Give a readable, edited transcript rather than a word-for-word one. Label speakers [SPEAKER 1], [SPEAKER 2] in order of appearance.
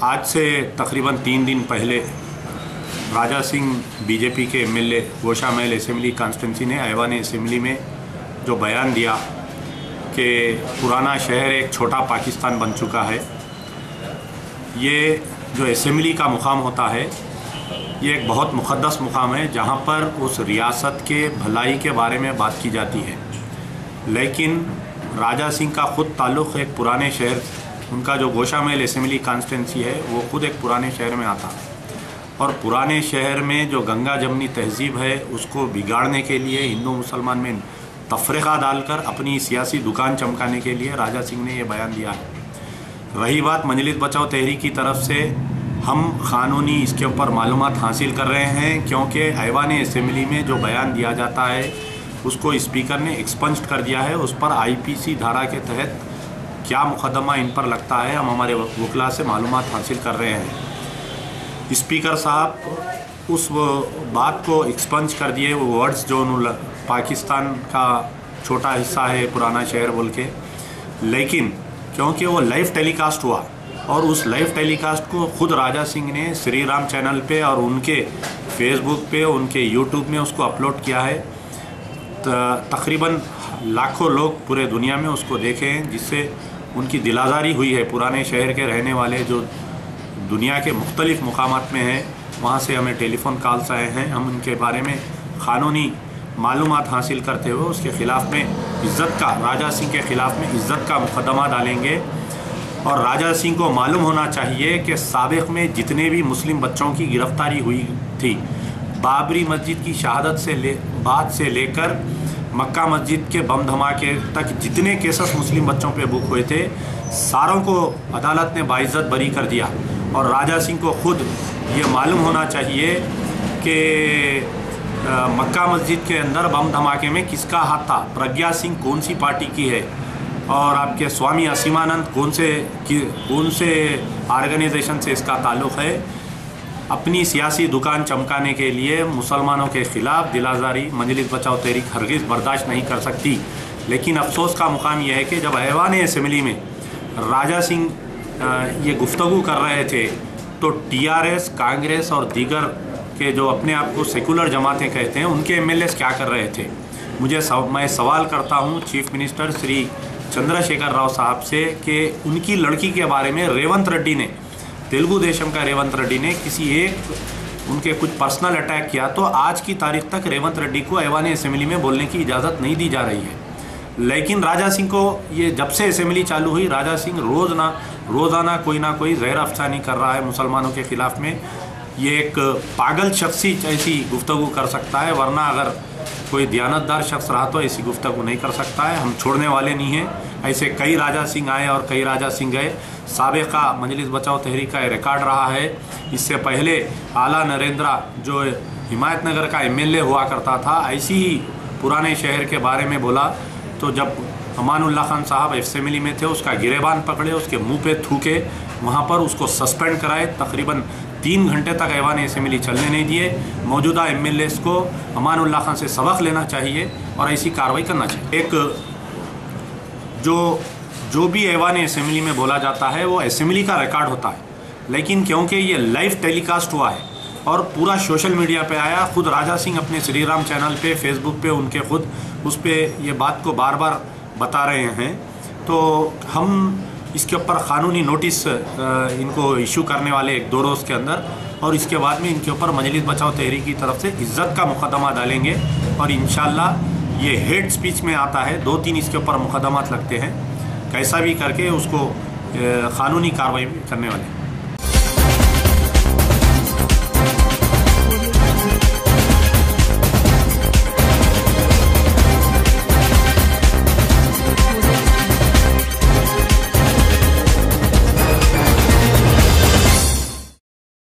[SPEAKER 1] आज से तकरीबन 3 दिन पहले राजा सिंह बीजेपी के एमएलए गोशा महल असेंबली कॉन्स्टिट्यूंसी ने ऐवान असेंबली में जो बयान दिया कि पुराना शहर एक छोटा पाकिस्तान बन चुका है। ये जो असेंबली का मुकाम होता है ये एक बहुत मुक़द्दस मुकाम है जहाँ पर उस रियासत के भलाई के बारे में बात की जाती है। लेकिन राजा सिंह का ख़ुद ताल्लुक़ एक पुराने शहर, उनका जो गोशा महल असेंबली कॉन्स्टिट्यूंसी है वो ख़ुद एक पुराने शहर में आता है। और पुराने शहर में जो गंगा जमनी तहज़ीब है उसको बिगाड़ने के लिए हिंदू मुसलमान में तफरीक़ा डालकर अपनी सियासी दुकान चमकाने के लिए राजा सिंह ने ये बयान दिया है। रही बात मजलिस बचाओ तहरीक की तरफ से, हम क़ानूनी इसके ऊपर मालूमात हासिल कर रहे हैं, क्योंकि ऐवान असेंबली में जो बयान दिया जाता है उसको स्पीकर ने एक्सपंज कर दिया है। उस पर आईपीसी धारा के तहत क्या मुकदमा इन पर लगता है, हम हमारे वकला से मालूमात हासिल कर रहे हैं। स्पीकर साहब उस बात को एक्सपंज कर दिए, वो वर्ड्स जो पाकिस्तान का छोटा हिस्सा है पुराना शहर बोल के, लेकिन क्योंकि वो लाइव टेलीकास्ट हुआ और उस लाइव टेलीकास्ट को ख़ुद राजा सिंह ने श्री राम चैनल पे और उनके फेसबुक पे, उनके यूट्यूब में उसको अपलोड किया है। तकरीबन लाखों लोग पूरे दुनिया में उसको देखे हैं, जिससे उनकी दिलाजारी हुई है। पुराने शहर के रहने वाले जो दुनिया के मुख्तलिफ़ मुकामात में हैं वहाँ से हमें टेलीफ़ोन कॉल्स आए हैं। हम उनके बारे में क़ानूनी मालूमात हासिल करते हुए उसके ख़िलाफ़ में इज़्ज़त का, राजा सिंह के ख़िलाफ़ में इज़्ज़त का मुकदमा डालेंगे। और राजा सिंह को मालूम होना चाहिए कि साबिक़ में जितने भी मुस्लिम बच्चों की गिरफ़्तारी हुई थी, बाबरी मस्जिद की शहादत से बाद से लेकर मक्का मस्जिद के बम धमाके तक जितने केसेस मुस्लिम बच्चों पे बुक हुए थे, सारों को अदालत ने बाइज़्ज़त बरी कर दिया। और राजा सिंह को ख़ुद ये मालूम होना चाहिए कि मक्का मस्जिद के अंदर बम धमाके में किसका हाथ था, प्रज्ञा सिंह कौन सी पार्टी की है, और आपके स्वामी असीमानंद कौन से ऑर्गेनाइजेशन से इसका ताल्लुक़ है। अपनी सियासी दुकान चमकाने के लिए मुसलमानों के ख़िलाफ़ दिलाजारी मजलिस बचाओ तहरीक हरगिज़ बर्दाश्त नहीं कर सकती। लेकिन अफसोस का मुकाम यह है कि जब ऐवान असेंबली में राजा सिंह ये गुफ्तगू कर रहे थे तो टीआरएस, कांग्रेस और दीगर के जो अपने आप को सेकुलर जमातें कहते हैं उनके एमएलएस क्या कर रहे थे। मैं सवाल करता हूँ चीफ मिनिस्टर श्री चंद्रशेखर राव साहब से कि उनकी लड़की के बारे में रेवंत रेड्डी ने, तेलुगु देशम का रेवंत रेड्डी ने किसी एक उनके कुछ पर्सनल अटैक किया, तो आज की तारीख तक रेवंत रेड्डी को ऐवान असेंबली में बोलने की इजाज़त नहीं दी जा रही है। लेकिन राजा सिंह को ये जब से असेंबली चालू हुई, राजा सिंह रोज़ाना कोई ना कोई ज़हर अफसानी कर रहा है मुसलमानों के ख़िलाफ़ में। ये एक पागल शख्स ही ऐसी गुफ्तगू कर सकता है, वरना अगर कोई दियानतदार शख्स रहा तो ऐसी गुफ्तगू नहीं कर सकता है। हम छोड़ने वाले नहीं हैं। ऐसे कई राजा सिंह आए और कई राजा सिंह गए। साबिक़ा मजलिस बचाओ तहरीक का रिकॉर्ड रहा है। इससे पहले आला नरेंद्रा जो हिमायत नगर का एमएलए हुआ करता था, ऐसी ही पुराने शहर के बारे में बोला, तो जब अमानुल्लाह खान साहब असेंबली में थे उसका गिरेबान पकड़े, उसके मुंह पे थूके, वहाँ पर उसको सस्पेंड कराए। तकरीबन 3 घंटे तक ऐवान असेंबली चलने नहीं दिए। मौजूदा एमएलएस को अमानुल्लाह खान से सबक लेना चाहिए और ऐसी कार्रवाई करना चाहिए। एक जो भी ऐवान असेंबली में बोला जाता है वो असेंबली का रिकॉर्ड होता है, लेकिन क्योंकि ये लाइव टेलीकास्ट हुआ है और पूरा सोशल मीडिया पे आया, ख़ुद राजा सिंह अपने श्री राम चैनल पे, फेसबुक पे उनके ख़ुद उस पर ये बात को बार बार बता रहे हैं, तो हम इसके ऊपर क़ानूनी नोटिस इनको इशू करने वाले 1-2 रोज़ के अंदर, और इसके बाद में इनके ऊपर मजलिस बचाओ तहरीक की तरफ से इज़्ज़त का मुकदमा डालेंगे। और इंशाअल्लाह ये हेट स्पीच में आता है, 2-3 इसके ऊपर मुकदमात लगते हैं, कैसा भी करके उसको क़ानूनी कार्रवाई करने वाले।